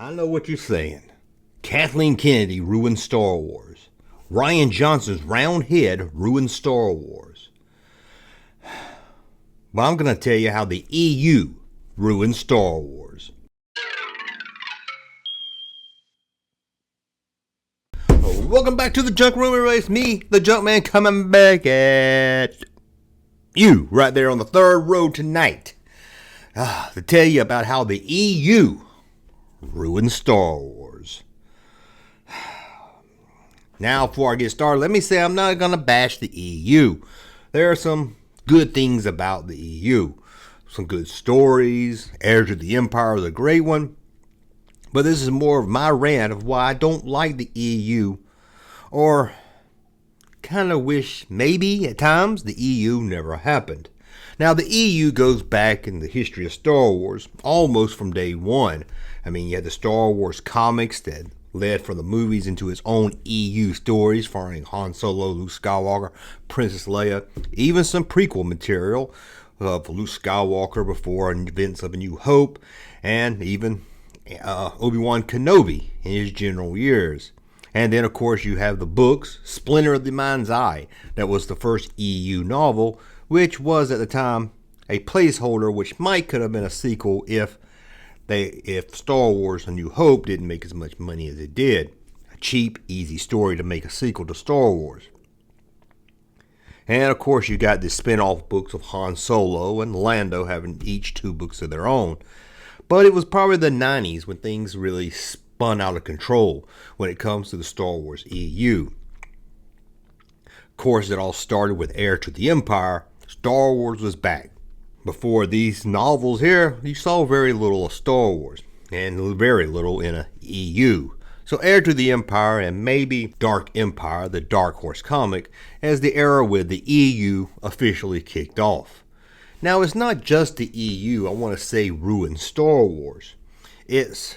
I know what you're saying. Kathleen Kennedy ruined Star Wars. Rian Johnson's round head ruined Star Wars. But I'm going to tell you how the EU ruined Star Wars. Welcome back to the Junk Room, everybody. It's me, the Junkman, coming back at you right there on the third row tonight to tell you about how the EU ruined Star Wars. Now, before I get started, let me say I'm not going to bash the EU. There are some good things about the EU. Some good stories. Heirs of the Empire is a great one. But this is more of my rant of why I don't like the EU, or kind of wish maybe at times the EU never happened. Now, the EU goes back in the history of Star Wars almost from day one. I mean, you had the Star Wars comics that led from the movies into its own EU stories, following Han Solo, Luke Skywalker, Princess Leia, even some prequel material of Luke Skywalker before events of A New Hope, and even Obi-Wan Kenobi in his general years. And then, of course, you have the books, Splinter of the Mind's Eye. That was the first EU novel, which was at the time a placeholder, which might could have been a sequel if Star Wars A New Hope didn't make as much money as it did. A cheap, easy story to make a sequel to Star Wars. And, of course, you got the spin-off books of Han Solo and Lando having each two books of their own. But it was probably the 90s when things really spun out of control when it comes to the Star Wars EU. Of course, it all started with Heir to the Empire. Star Wars was back. Before these novels here, you saw very little of Star Wars, and very little in a EU. So Heir to the Empire and maybe Dark Empire, the Dark Horse comic, as the era with the EU officially kicked off. Now, it's not just the EU, I want to say, ruined Star Wars. It's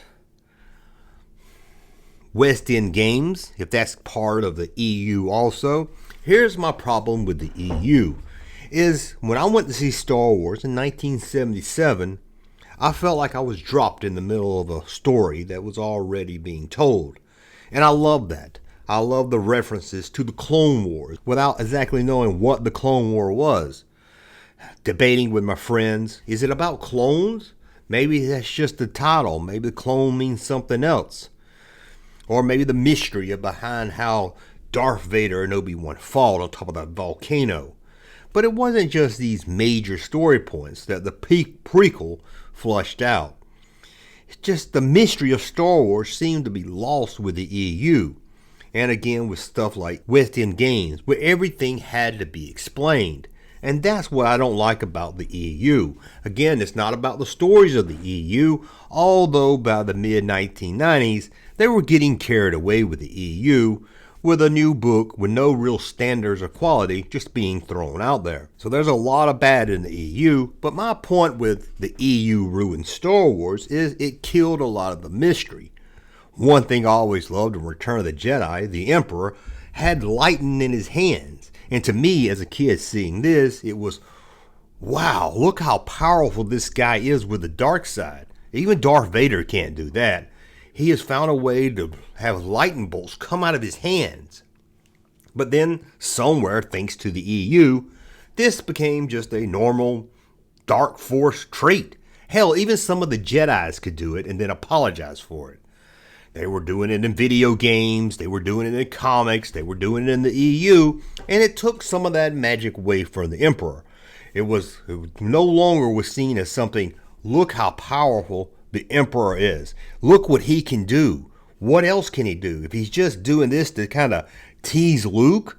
West End Games, if that's part of the EU also. Here's my problem with the EU. Is when I went to see Star Wars in 1977, I felt like I was dropped in the middle of a story that was already being told. And I love that. I love the references to the Clone Wars without exactly knowing what the Clone War was. Debating with my friends, is it about clones? Maybe that's just the title. Maybe the clone means something else. Or maybe the mystery behind how Darth Vader and Obi-Wan fought on top of that volcano. But it wasn't just these major story points that the prequel flushed out. It's just the mystery of Star Wars seemed to be lost with the EU. And again with stuff like West End Games, where everything had to be explained. And that's what I don't like about the EU. Again, it's not about the stories of the EU, although by the mid-1990s, they were getting carried away with the EU, with a new book with no real standards of quality just being thrown out there. So there's a lot of bad in the EU, but my point with the EU ruined Star Wars is it killed a lot of the mystery. One thing I always loved in Return of the Jedi, the Emperor had lightning in his hands. And to me, as a kid seeing this, it was, wow, look how powerful this guy is with the dark side. Even Darth Vader can't do that. He has found a way to have lightning bolts come out of his hands. But then, somewhere, thanks to the EU, this became just a normal dark force trait. Hell, even some of the Jedis could do it and then apologize for it. They were doing it in video games, they were doing it in comics, they were doing it in the EU, and it took some of that magic away from the Emperor. It was no longer was seen as something, look how powerful the Emperor is. Look what he can do. What else can he do? If he's just doing this to kind of tease Luke,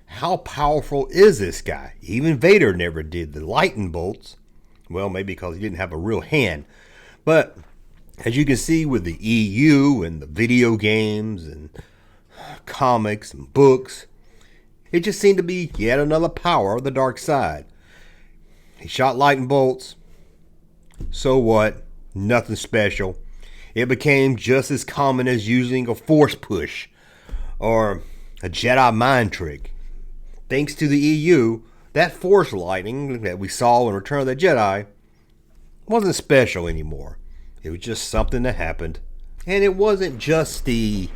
how powerful is this guy? Even Vader never did the lightning bolts. Well, maybe because he didn't have a real hand. But as you can see with the EU and the video games and comics and books, it just seemed to be yet another power of the dark side. He shot lightning bolts. So what? Nothing special. It became just as common as using a force push or a Jedi mind trick. Thanks to the EU, that force lightning that we saw in Return of the Jedi wasn't special anymore. It was just something that happened. And it wasn't just the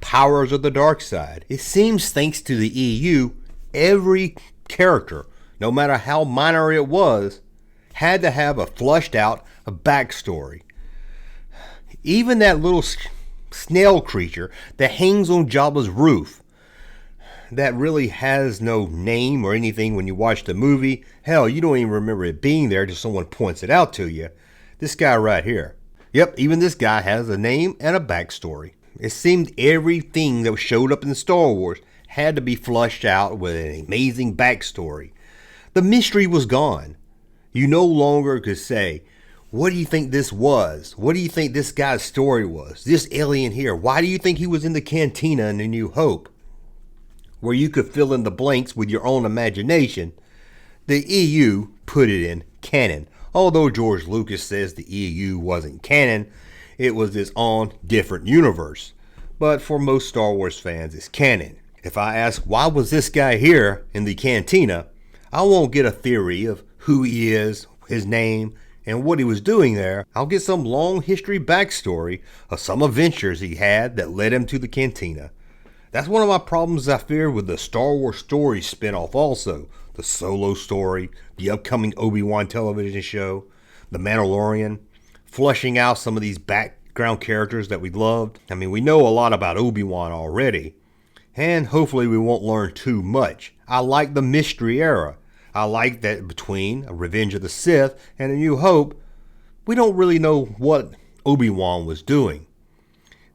powers of the dark side. It seems thanks to the EU, every character, no matter how minor it was, had to have a flushed out a backstory. Even that little snail creature that hangs on Jabba's roof, that really has no name or anything when you watch the movie. Hell, you don't even remember it being there till someone points it out to you. This guy right here. Yep, even this guy has a name and a backstory. It seemed everything that showed up in Star Wars had to be flushed out with an amazing backstory. The mystery was gone. You no longer could say, what do you think this was? What do you think this guy's story was? This alien here, why do you think he was in the cantina in A New Hope? Where you could fill in the blanks with your own imagination. The EU put it in canon. Although George Lucas says the EU wasn't canon, it was its own different universe. But for most Star Wars fans, it's canon. If I ask, why was this guy here in the cantina, I won't get a theory of who he is, his name, and what he was doing there. I'll get some long history backstory of some adventures he had that led him to the cantina. That's one of my problems I fear with the Star Wars story spinoff also. The Solo story, the upcoming Obi-Wan television show, The Mandalorian, flushing out some of these background characters that we loved. I mean, we know a lot about Obi-Wan already, and hopefully we won't learn too much. I like the mystery era. I like that between Revenge of the Sith and A New Hope, we don't really know what Obi-Wan was doing.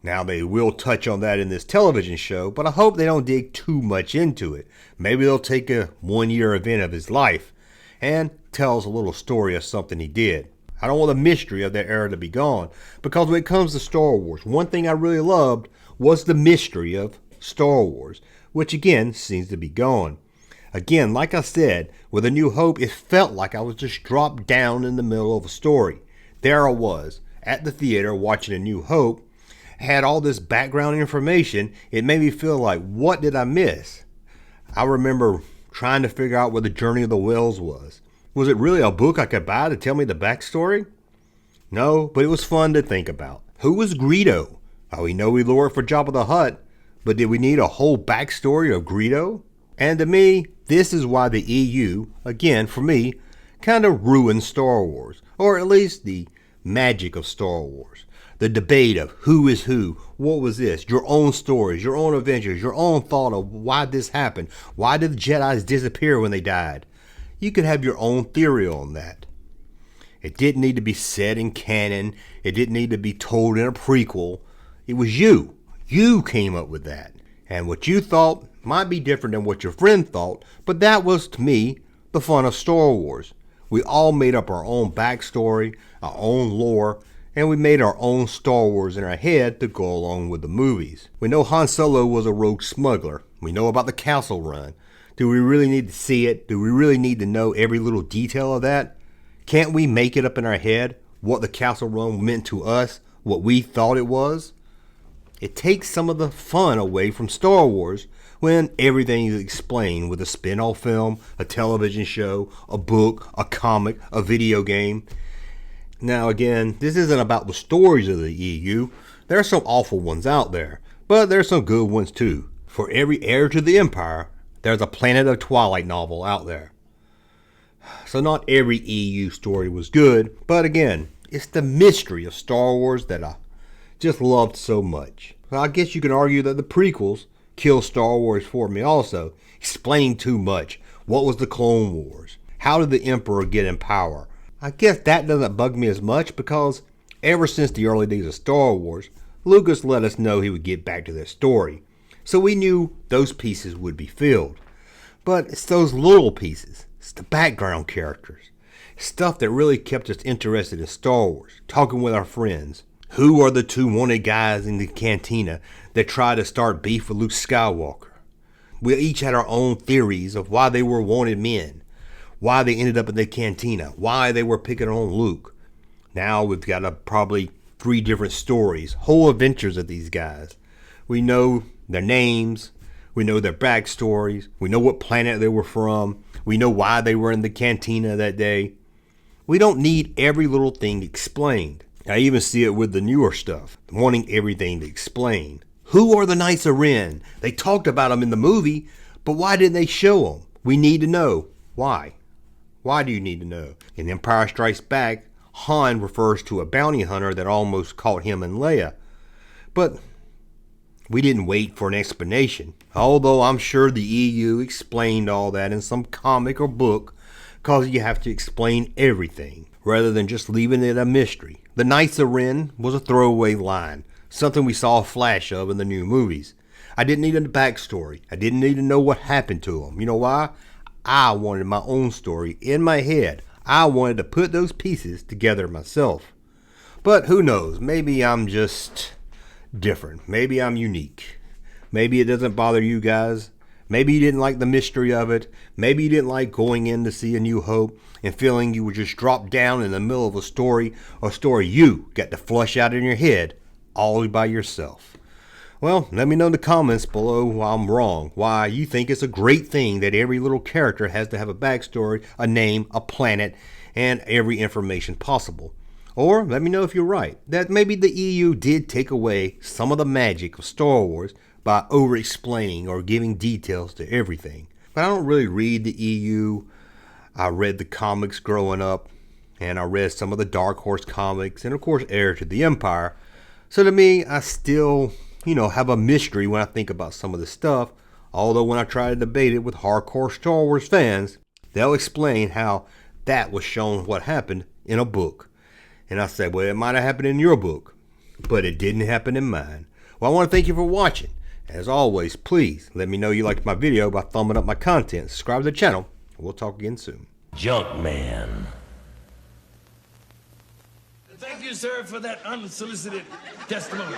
Now, they will touch on that in this television show, but I hope they don't dig too much into it. Maybe they'll take a one-year event of his life and tell us a little story of something he did. I don't want the mystery of that era to be gone, because when it comes to Star Wars, one thing I really loved was the mystery of Star Wars, which again seems to be gone. Again, like I said, with A New Hope, it felt like I was just dropped down in the middle of a story. There I was, at the theater watching A New Hope, had all this background information. It made me feel like, what did I miss? I remember trying to figure out what the Journey of the Whales was. Was it really a book I could buy to tell me the backstory? No, but it was fun to think about. Who was Greedo? Oh, we know we lore for Jabba the Hutt, but did we need a whole backstory of Greedo? And to me, this is why the EU, again for me, kind of ruined Star Wars, or at least the magic of Star Wars. The debate of who is who, what was this, your own stories, your own adventures, your own thought of why this happened, why did the Jedis disappear when they died. You could have your own theory on that. It didn't need to be set in canon, it didn't need to be told in a prequel. It was you. You came up with that. And what you thought might be different than what your friend thought, but that was, to me, the fun of Star Wars. We all made up our own backstory, our own lore, and we made our own Star Wars in our head to go along with the movies. We know Han Solo was a rogue smuggler. We know about the Castle Run. Do we really need to see it? Do we really need to know every little detail of that? Can't we make it up in our head what the Castle Run meant to us, what we thought it was? It takes some of the fun away from Star Wars when everything is explained with a spin-off film, a television show, a book, a comic, a video game. Now again, this isn't about the stories of the EU. There are some awful ones out there, but there's some good ones too. For every heir to the Empire, there's a Planet of Twilight novel out there. So not every EU story was good, but again, it's the mystery of Star Wars that I just loved so much. Well, I guess you can argue that the prequels kill Star Wars for me also, explaining too much. What was the Clone Wars? How did the Emperor get in power? I guess that doesn't bug me as much because ever since the early days of Star Wars, Lucas let us know he would get back to their story. So we knew those pieces would be filled. But it's those little pieces. It's the background characters. Stuff that really kept us interested in Star Wars, talking with our friends. Who are the two wanted guys in the cantina that tried to start beef with Luke Skywalker? We each had our own theories of why they were wanted men, why they ended up in the cantina, why they were picking on Luke. Now we've got probably 3 different stories, whole adventures of these guys. We know their names, we know their backstories, we know what planet they were from, we know why they were in the cantina that day. We don't need every little thing explained. I even see it with the newer stuff, wanting everything to explain. Who are the Knights of Ren? They talked about them in the movie, but why didn't they show them? We need to know. Why? Why do you need to know? In Empire Strikes Back, Han refers to a bounty hunter that almost caught him and Leia. But we didn't wait for an explanation, although I'm sure the EU explained all that in some comic or book, because you have to explain everything, rather than just leaving it a mystery. The Knights of Ren was a throwaway line, something we saw a flash of in the new movies. I didn't need a backstory. I didn't need to know what happened to them. You know why? I wanted my own story in my head. I wanted to put those pieces together myself. But who knows? Maybe I'm just different. Maybe I'm unique. Maybe it doesn't bother you guys. Maybe you didn't like the mystery of it. Maybe you didn't like going in to see A New Hope and feeling you were just dropped down in the middle of a story you got to flush out in your head all by yourself. Well, let me know in the comments below why I'm wrong, why you think it's a great thing that every little character has to have a backstory, a name, a planet, and every information possible. Or let me know if you're right, that maybe the EU did take away some of the magic of Star Wars by over-explaining or giving details to everything. But I don't really read the EU. I read the comics growing up, and I read some of the Dark Horse comics, and of course Heir to the Empire. So to me, I still, have a mystery when I think about some of this stuff, although when I try to debate it with hardcore Star Wars fans, they'll explain how that was shown what happened in a book. And I said, well, it might have happened in your book, but it didn't happen in mine. Well, I want to thank you for watching. As always, please let me know you liked my video by thumbing up my content. Subscribe to the channel. We'll talk again soon. Junkman. Thank you, sir, for that unsolicited testimony.